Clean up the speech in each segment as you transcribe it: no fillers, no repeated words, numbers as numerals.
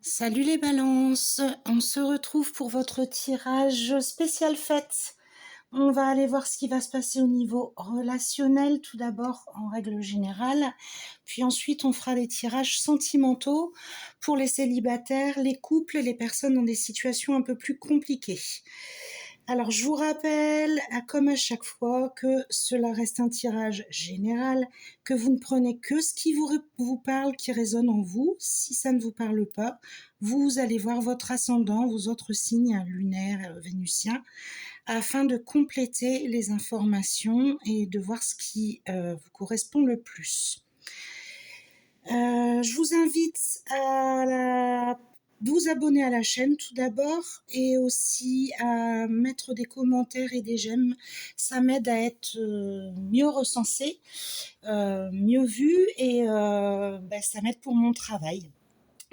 Salut les balances, on se retrouve pour votre tirage spécial fête. On va aller voir ce qui va se passer au niveau relationnel tout d'abord en règle générale, puis ensuite on fera des tirages sentimentaux pour les célibataires, les couples et les personnes dans des situations un peu plus compliquées. Alors je vous rappelle, comme à chaque fois, que cela reste un tirage général, que vous ne prenez que ce qui vous parle, qui résonne en vous. Si ça ne vous parle pas, vous allez voir votre ascendant, vos autres signes lunaires, vénusiens, afin de compléter les informations et de voir ce qui vous correspond le plus. Je vous invite à vous abonner à la chaîne tout d'abord et aussi à mettre des commentaires et des j'aime. Ça m'aide à être mieux recensé, mieux vu et ça m'aide pour mon travail.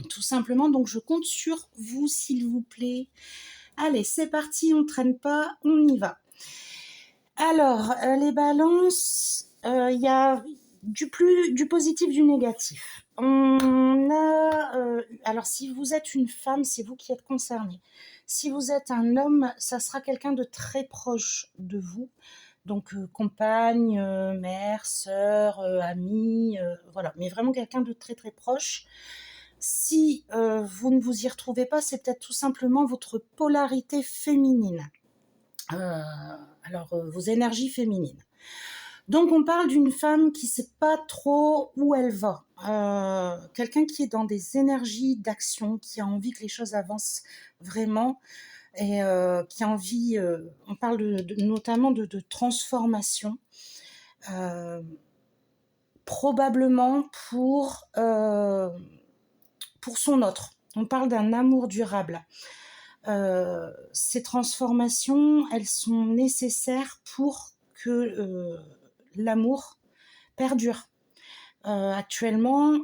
Tout simplement, donc je compte sur vous s'il vous plaît. Allez, c'est parti, on ne traîne pas, on y va. Alors, les balances, il y a du positif, du négatif. On a, alors si vous êtes une femme, c'est vous qui êtes concerné. Si vous êtes un homme, ça sera quelqu'un de très proche de vous. Donc compagne, mère, sœur, amie, voilà. Mais vraiment quelqu'un de très très proche. Si vous ne vous y retrouvez pas, c'est peut-être tout simplement votre polarité féminine. Vos énergies féminines. Donc on parle d'une femme qui ne sait pas trop où elle va, quelqu'un qui est dans des énergies d'action, qui a envie que les choses avancent vraiment et qui a envie, on parle notamment de transformation, probablement pour son autre. On parle d'un amour durable. Ces transformations, elles sont nécessaires pour que l'amour perdure. Actuellement,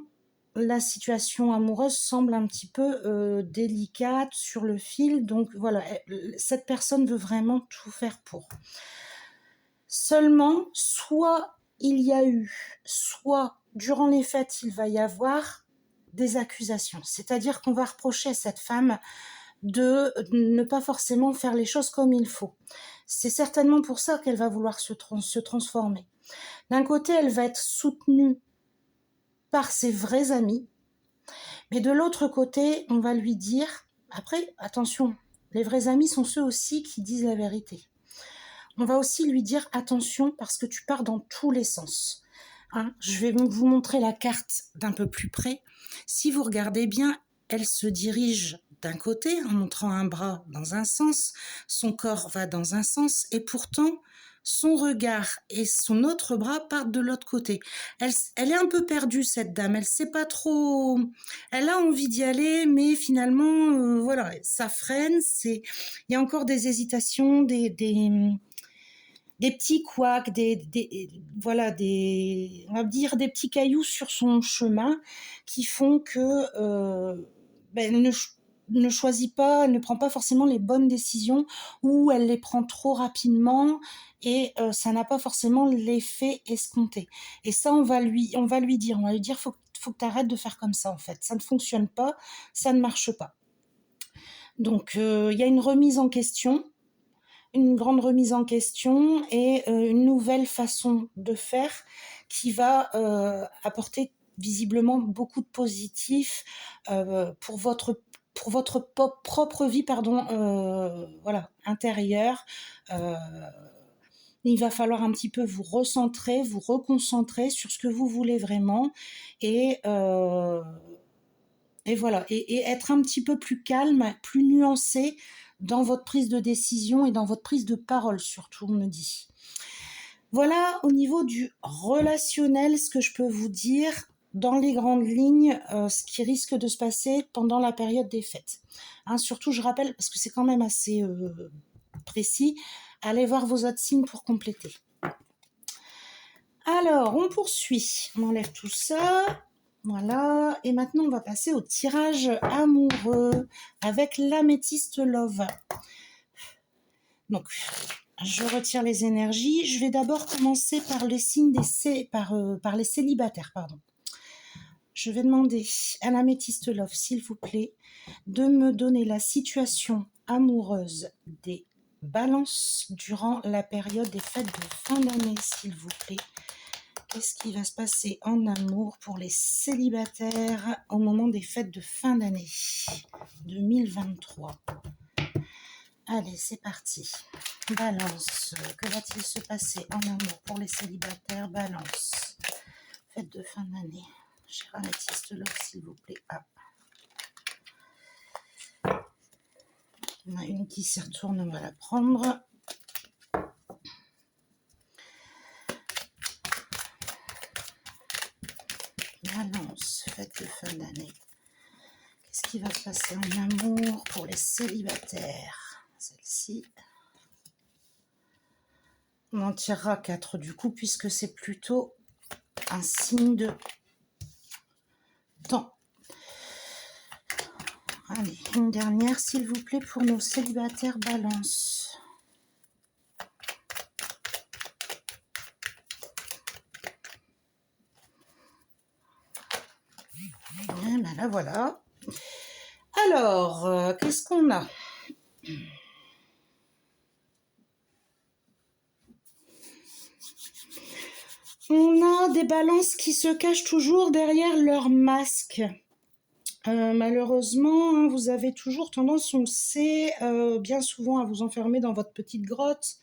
la situation amoureuse semble un petit peu délicate, sur le fil, donc voilà, cette personne veut vraiment tout faire pour. Seulement, soit il y a eu, soit durant les fêtes, il va y avoir des accusations. C'est-à-dire qu'on va reprocher à cette femme de ne pas forcément faire les choses comme il faut. C'est certainement pour ça qu'elle va vouloir se transformer. D'un côté, elle va être soutenue par ses vrais amis, mais de l'autre côté, on va lui dire, après, attention, les vrais amis sont ceux aussi qui disent la vérité. On va aussi lui dire, attention, parce que tu pars dans tous les sens. Je vais vous montrer la carte d'un peu plus près. Si vous regardez bien, elle se dirige d'un côté en montrant un bras dans un sens, son corps va dans un sens et pourtant son regard et son autre bras partent de l'autre côté. Elle est un peu perdue, cette dame, elle sait pas trop, elle a envie d'y aller mais finalement voilà, ça freine, il y a encore des hésitations, des petits couacs, on va dire des petits cailloux sur son chemin qui font que elle ne choisit pas, elle ne prend pas forcément les bonnes décisions ou elle les prend trop rapidement et ça n'a pas forcément l'effet escompté. Et ça, on va lui dire, faut que tu arrêtes de faire comme ça en fait. Ça ne fonctionne pas, ça ne marche pas. Donc il y a une remise en question, une grande remise en question et une nouvelle façon de faire qui va apporter visiblement beaucoup de positif pour votre propre vie, intérieure. Il va falloir un petit peu vous recentrer, vous reconcentrer sur ce que vous voulez vraiment et voilà, et être un petit peu plus calme, plus nuancé dans votre prise de décision et dans votre prise de parole surtout, on me dit. Voilà au niveau du relationnel ce que je peux vous dire dans les grandes lignes, ce qui risque de se passer pendant la période des fêtes. Surtout, je rappelle, parce que c'est quand même assez précis, allez voir vos autres signes pour compléter. Alors, on poursuit. On enlève tout ça. Voilà, et maintenant on va passer au tirage amoureux avec l'améthyste love. Donc, je retire les énergies. Je vais d'abord commencer par les signes par les célibataires, pardon. je vais demander à l'améthyste Love, s'il vous plaît, de me donner la situation amoureuse des balances durant la période des fêtes de fin d'année, s'il vous plaît. Qu'est-ce qui va se passer en amour pour les célibataires au moment des fêtes de fin d'année 2023? Allez, c'est parti. Balance, que va-t-il se passer en amour pour les célibataires? Balance, fête de fin d'année. Cher améthyste Love, s'il vous plaît. Ah. Il y en a une qui s'y retourne, on va la prendre. Balance, fête de fin d'année. Qu'est-ce qui va se passer en amour pour les célibataires? Celle-ci. On en tirera 4 du coup, puisque c'est plutôt un signe de temps. Allez, une dernière, s'il vous plaît, pour nos célibataires balance. Et ben là, voilà. Alors, qu'est-ce qu'on a? On a des balances qui se cachent toujours derrière leur masque. Malheureusement, hein, vous avez toujours tendance, on le sait, bien souvent à vous enfermer dans votre petite grotte,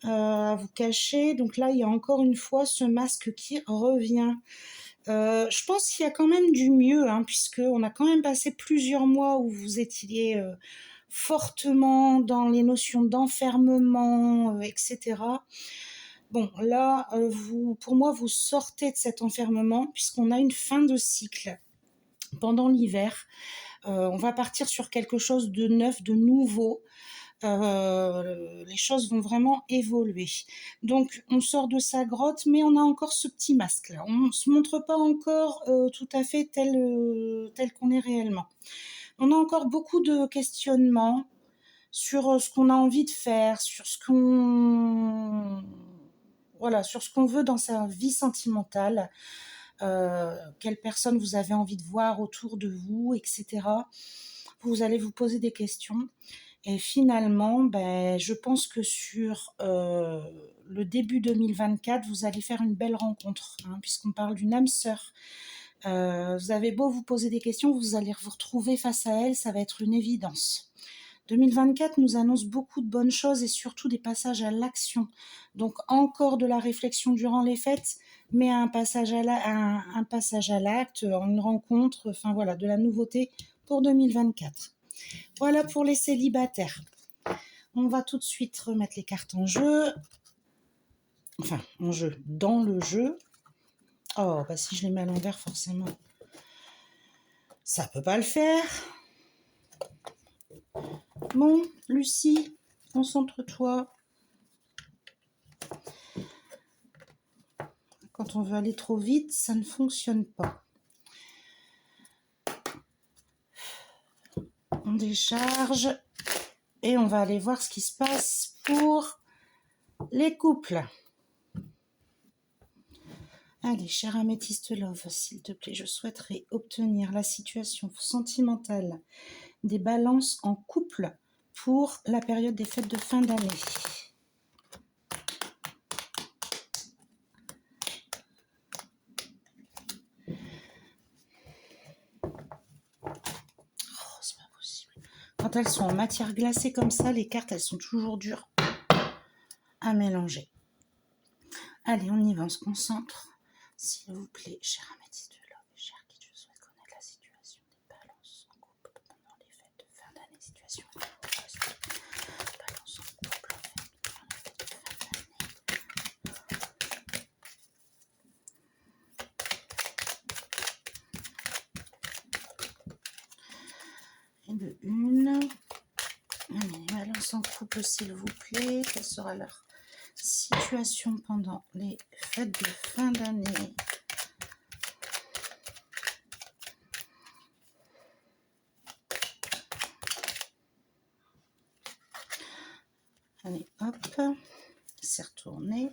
à vous cacher. Donc là, il y a encore une fois ce masque qui revient. Je pense qu'il y a quand même du mieux, hein, puisqu'on a quand même passé plusieurs mois où vous étiez fortement dans les notions d'enfermement, etc. Bon, là, pour moi, vous sortez de cet enfermement puisqu'on a une fin de cycle pendant l'hiver. On va partir sur quelque chose de neuf, de nouveau. Les choses vont vraiment évoluer. Donc, on sort de sa grotte, mais on a encore ce petit masque-là. On ne se montre pas encore tout à fait tel qu'on est réellement. On a encore beaucoup de questionnements sur ce qu'on a envie de faire, sur ce qu'on veut dans sa vie sentimentale, quelle personne vous avez envie de voir autour de vous, etc. Vous allez vous poser des questions. Et finalement, je pense que sur le début 2024, vous allez faire une belle rencontre, hein, puisqu'on parle d'une âme sœur. Vous avez beau vous poser des questions, vous allez vous retrouver face à elle, ça va être une évidence. 2024 nous annonce beaucoup de bonnes choses et surtout des passages à l'action. Donc encore de la réflexion durant les fêtes, mais un passage à l'acte, une rencontre, enfin voilà, de la nouveauté pour 2024. Voilà pour les célibataires. On va tout de suite remettre les cartes en jeu. Enfin, en jeu, dans le jeu. Oh, si je les mets à l'envers, forcément, ça peut pas le faire. Bon, Lucie, concentre-toi. Quand on veut aller trop vite, ça ne fonctionne pas. On décharge et on va aller voir ce qui se passe pour les couples. Allez, cher améthyste Love, s'il te plaît, je souhaiterais obtenir la situation sentimentale des balances en couple pour la période des fêtes de fin d'année. Oh, c'est pas possible. Quand elles sont en matière glacée comme ça, les cartes, elles sont toujours dures à mélanger. Allez, on y va, on se concentre. S'il vous plaît, cher améthyste Love, cher qui je souhaite connaître la situation des balances en couple pendant les fêtes de fin d'année. Situation amoureuse. Balance en couple pendant les fêtes de fin d'année. Et de une. Allez, balance en couple, s'il vous plaît. Quelle sera leur situation pendant les fêtes de fin d'année? Allez, hop, c'est retourné.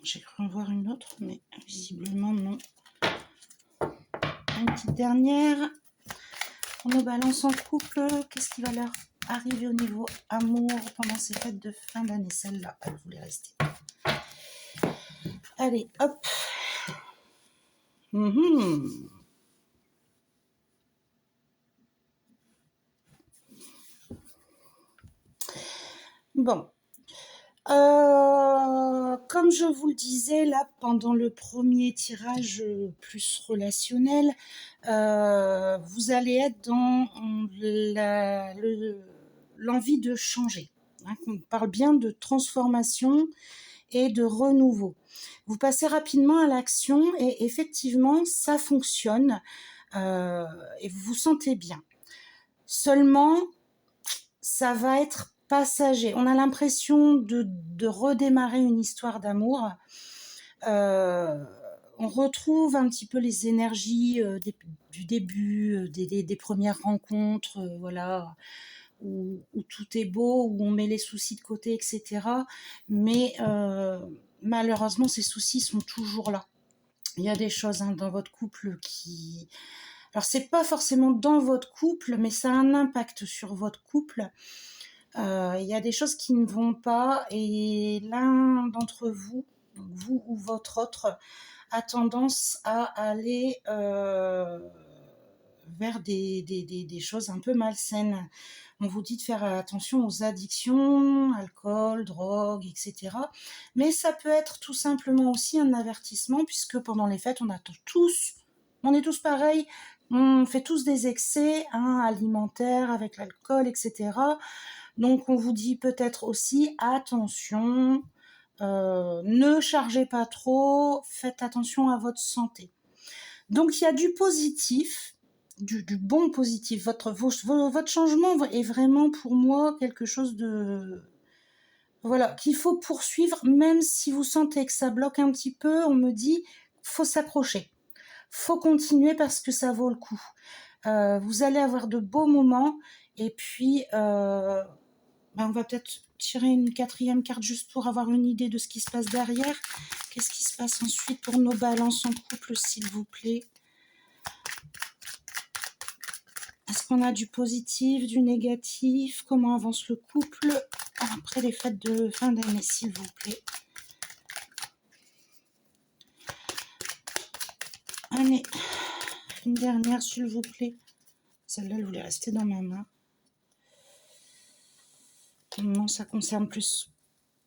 J'ai cru en voir une autre, mais visiblement non. Une petite dernière. Pour nos balances en couple, qu'est-ce qui va leur arriver au niveau amour pendant ces fêtes de fin d'année? Celle-là, elle voulait rester. Allez, hop. Bon. Comme je vous le disais, là, pendant le premier tirage plus relationnel, vous allez être dans l'envie de changer. On parle bien de transformation et de renouveau. Vous passez rapidement à l'action et effectivement, ça fonctionne et vous vous sentez bien. Seulement, ça va être passager. On a l'impression de redémarrer une histoire d'amour. On retrouve un petit peu les énergies du début, des premières rencontres, voilà, où tout est beau, où on met les soucis de côté, etc. Mais malheureusement, ces soucis sont toujours là. Il y a des choses dans votre couple qui... Alors, c'est pas forcément dans votre couple, mais ça a un impact sur votre couple. Il y a des choses qui ne vont pas et l'un d'entre vous, vous ou votre autre, a tendance à aller vers des choses un peu malsaines. On vous dit de faire attention aux addictions, alcool, drogue, etc. Mais ça peut être tout simplement aussi un avertissement puisque pendant les fêtes, on est tous pareils, on fait tous des excès alimentaires avec l'alcool, etc. Donc on vous dit peut-être aussi attention, ne chargez pas trop, faites attention à votre santé. Donc il y a du positif, du bon positif. Votre changement est vraiment pour moi quelque chose de... Voilà, qu'il faut poursuivre, même si vous sentez que ça bloque un petit peu, on me dit, faut s'accrocher. Faut continuer parce que ça vaut le coup. Vous allez avoir de beaux moments et puis... on va peut-être tirer une 4e carte juste pour avoir une idée de ce qui se passe derrière. Qu'est-ce qui se passe ensuite pour nos balances en couple, s'il vous plaît? Est-ce qu'on a du positif, du négatif? Comment avance le couple après les fêtes de fin d'année, s'il vous plaît? Allez, une dernière, s'il vous plaît. Celle-là, elle voulait rester dans ma main. Non, ça concerne plus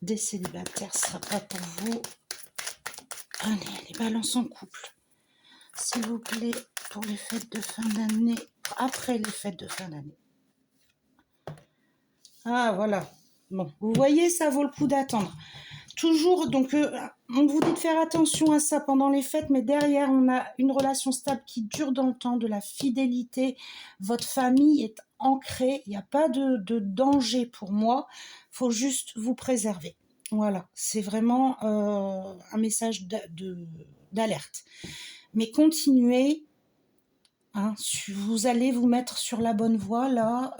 des célibataires, ce sera pas pour vous. Allez, les balances en couple, s'il vous plaît, pour les fêtes de fin d'année, après les fêtes de fin d'année. Ah, voilà. Bon, vous voyez, ça vaut le coup d'attendre. Toujours, donc, on vous dit de faire attention à ça pendant les fêtes, mais derrière, on a une relation stable qui dure dans le temps, de la fidélité. Votre famille est ancrée, il n'y a pas de danger pour moi. Il faut juste vous préserver. Voilà, c'est vraiment un message d'alerte. Mais continuez, hein, vous allez vous mettre sur la bonne voie, là,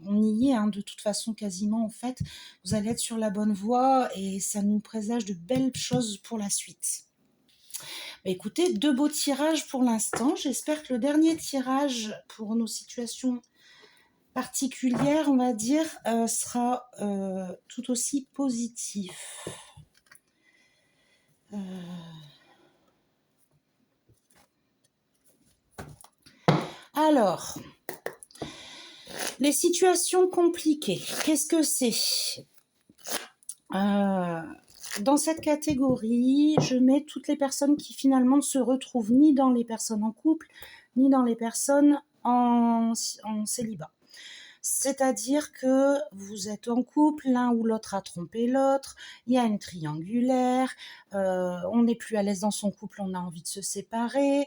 on y est, de toute façon, quasiment, en fait. Vous allez être sur la bonne voie et ça nous présage de belles choses pour la suite. Écoutez, 2 beaux tirages pour l'instant. J'espère que le dernier tirage pour nos situations particulières, on va dire, sera tout aussi positif. Alors, les situations compliquées, qu'est-ce que c'est? Dans cette catégorie, je mets toutes les personnes qui finalement ne se retrouvent ni dans les personnes en couple, ni dans les personnes en célibat. C'est-à-dire que vous êtes en couple, l'un ou l'autre a trompé l'autre, il y a une triangulaire, on n'est plus à l'aise dans son couple, on a envie de se séparer,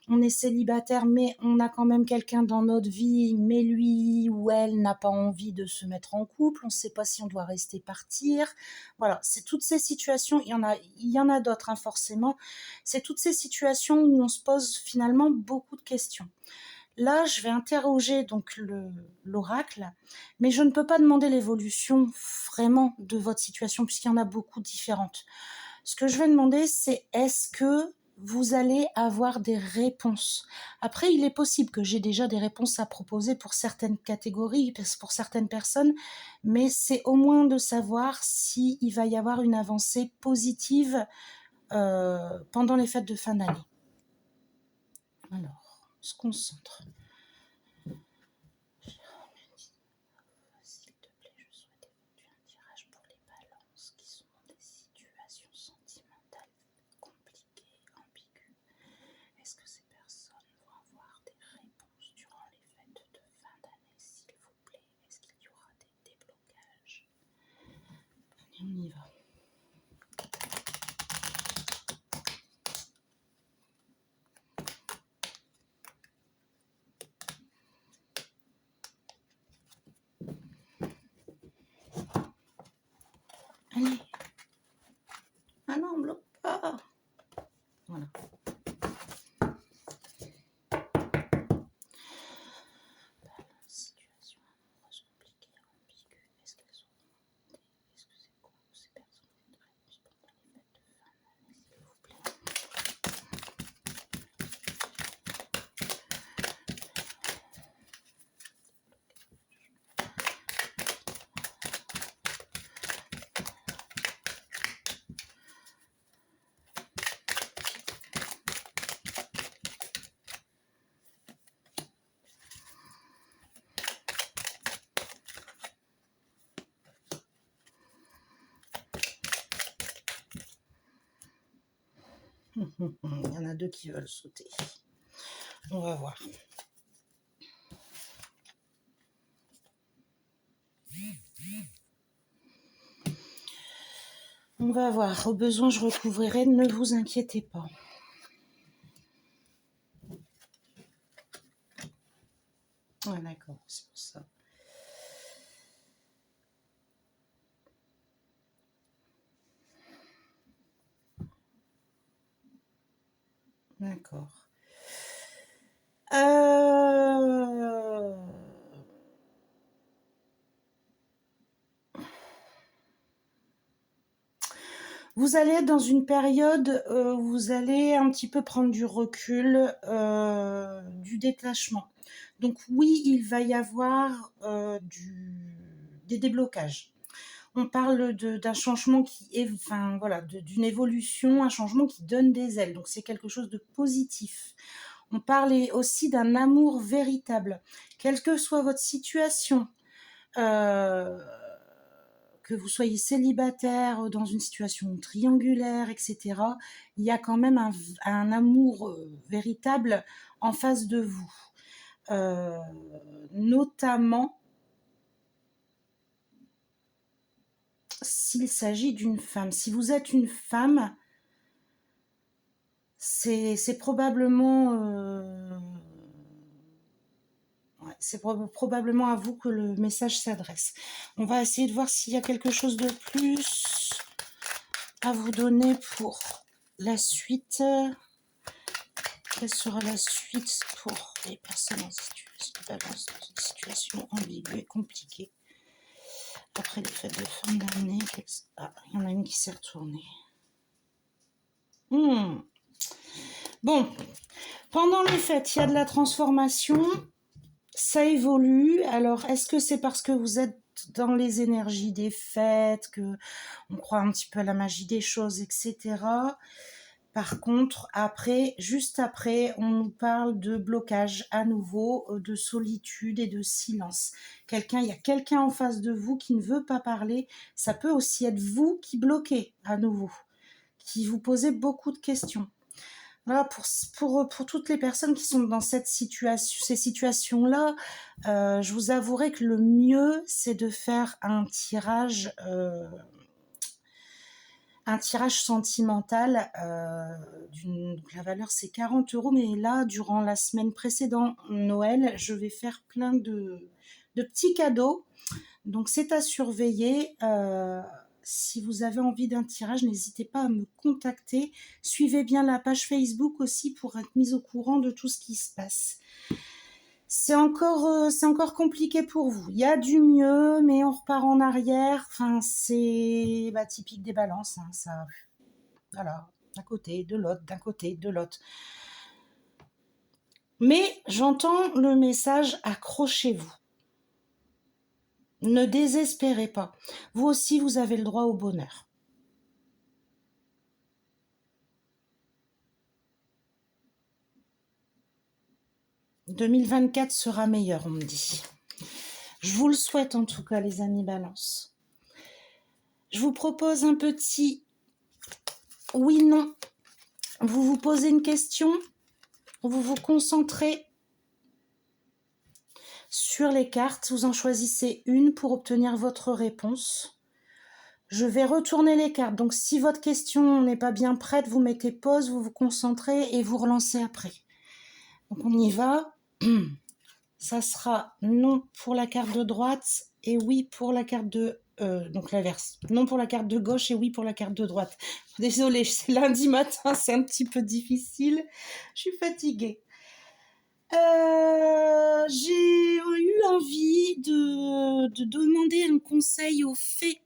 on est célibataire mais on a quand même quelqu'un dans notre vie, mais lui ou elle n'a pas envie de se mettre en couple, on ne sait pas si on doit rester, partir. Voilà, c'est toutes ces situations, il y en a d'autres forcément, c'est toutes ces situations où on se pose finalement beaucoup de questions. Là, je vais interroger donc l'oracle, mais je ne peux pas demander l'évolution vraiment de votre situation puisqu'il y en a beaucoup différentes. Ce que je vais demander, c'est est-ce que vous allez avoir des réponses. Après, il est possible que j'ai déjà des réponses à proposer pour certaines catégories, pour certaines personnes, mais c'est au moins de savoir s'il va y avoir une avancée positive pendant les fêtes de fin d'année. Alors, on se concentre. S'il te plaît, je souhaite effectuer un tirage pour les balances qui sont dans des situations sentimentales compliquées, ambiguës. Est-ce que ces personnes vont avoir des réponses durant les fêtes de fin d'année, s'il vous plaît? Est-ce qu'il y aura des déblocages? Allez, on y va. Allez. Ah non, on bloque pas. Voilà. Situation amoureuse compliquée, ambiguë. Est-ce que c'est quoi ces personnes ont une réponse pendant les fêtes de fin d'année, s'il vous plaît? Il y en a deux qui veulent sauter. On va voir. On va voir. Au besoin, je recouvrirai. Ne vous inquiétez pas. Ah, d'accord, c'est pour ça. D'accord. Vous allez être dans une période où vous allez un petit peu prendre du recul, du détachement. Donc oui, il va y avoir des déblocages. On parle d'un changement qui est, enfin voilà, d'une évolution, un changement qui donne des ailes. Donc c'est quelque chose de positif. On parle aussi d'un amour véritable. Quelle que soit votre situation, que vous soyez célibataire, dans une situation triangulaire, etc., il y a quand même un amour véritable en face de vous. Notamment s'il s'agit d'une femme. Si vous êtes une femme, c'est probablement... c'est probablement à vous que le message s'adresse. On va essayer de voir s'il y a quelque chose de plus à vous donner pour la suite. Quelle sera la suite pour les personnes en situation ambiguë et compliquée après les fêtes de fin d'année? Ah, il y en a une qui s'est retournée. Bon, pendant les fêtes, il y a de la transformation. Ça évolue. Alors, est-ce que c'est parce que vous êtes dans les énergies des fêtes, que on croit un petit peu à la magie des choses, etc. Par contre, juste après, on nous parle de blocage à nouveau, de solitude et de silence. Il y a quelqu'un en face de vous qui ne veut pas parler. Ça peut aussi être vous qui bloquez à nouveau, qui vous posez beaucoup de questions. Voilà, pour toutes les personnes qui sont dans ces situations-là, je vous avouerai que le mieux, c'est de faire un tirage sentimental. Donc la valeur, c'est 40 €, mais là, durant la semaine précédente Noël, je vais faire plein de petits cadeaux. Donc, c'est à surveiller. Si vous avez envie d'un tirage, n'hésitez pas à me contacter. Suivez bien la page Facebook aussi pour être mise au courant de tout ce qui se passe. C'est encore compliqué pour vous. Il y a du mieux, mais on repart en arrière. Enfin, c'est typique des balances, hein, ça. voilà, d'un côté, de l'autre, d'un côté, de l'autre. Mais j'entends le message, accrochez-vous. Ne désespérez pas. Vous aussi, vous avez le droit au bonheur. « 2024 sera meilleur », on me dit. Je vous le souhaite en tout cas, les amis Balance. Je vous propose un petit oui-non. Vous vous posez une question, vous vous concentrez sur les cartes, vous en choisissez une pour obtenir votre réponse. Je vais retourner les cartes, donc si votre question n'est pas bien prête, vous mettez pause, vous vous concentrez et vous relancez après. Donc on y va. Ça sera non pour la carte de droite et oui pour la carte de... donc l'inverse. Non pour la carte de gauche et oui pour la carte de droite. Désolée, c'est lundi matin, c'est un petit peu difficile. Je suis fatiguée. J'ai eu envie de demander un conseil aux fées.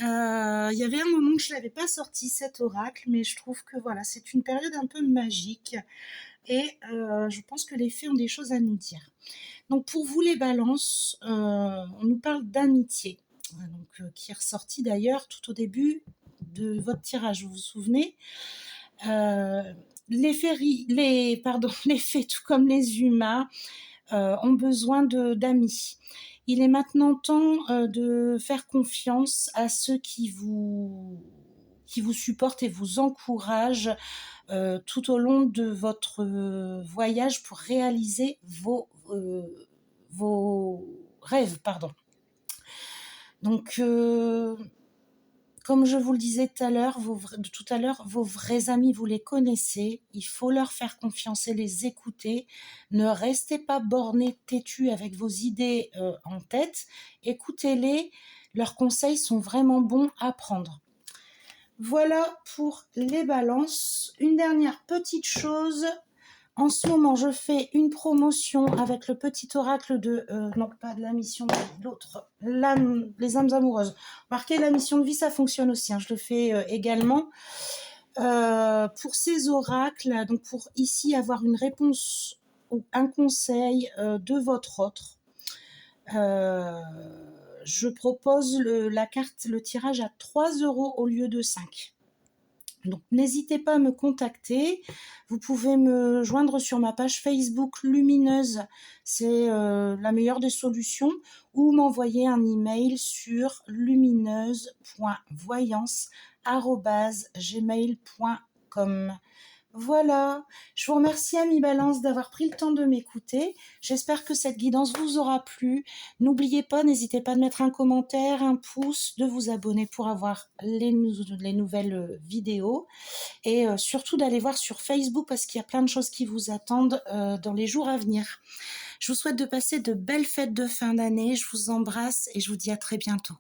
Il y avait un moment que je ne l'avais pas sorti, cet oracle, mais je trouve que voilà, c'est une période un peu magique. Et je pense que les fées ont des choses à nous dire. Donc pour vous les balances, on nous parle d'amitié, qui est ressorti d'ailleurs tout au début de votre tirage, vous vous souvenez. Les fées, tout comme les humains, ont besoin d'amis. Il est maintenant temps de faire confiance à ceux qui vous supportent et vous encouragent tout au long de votre voyage pour réaliser vos rêves. Donc, comme je vous le disais tout à l'heure, vos vrais amis, vous les connaissez. Il faut leur faire confiance et les écouter. Ne restez pas bornés, têtus avec vos idées en tête. Écoutez-les. Leurs conseils sont vraiment bons à prendre. Voilà pour les balances. Une dernière petite chose. En ce moment, je fais une promotion avec le petit oracle non pas de la mission de vie, l'autre, les âmes amoureuses. Marquez la mission de vie, ça fonctionne aussi, hein, je le fais également. Pour ces oracles, donc pour ici avoir une réponse ou un conseil de votre autre, je propose le tirage à 3 € au lieu de 5. Donc n'hésitez pas à me contacter, vous pouvez me joindre sur ma page Facebook Lumineuse, c'est la meilleure des solutions, ou m'envoyer un email sur lumineuse.voyance@gmail.com. Voilà, je vous remercie Ami Balance d'avoir pris le temps de m'écouter. J'espère que cette guidance vous aura plu. N'oubliez pas, n'hésitez pas de mettre un commentaire, un pouce, de vous abonner pour avoir les nouvelles vidéos et surtout d'aller voir sur Facebook parce qu'il y a plein de choses qui vous attendent dans les jours à venir. Je vous souhaite de passer de belles fêtes de fin d'année. Je vous embrasse et je vous dis à très bientôt.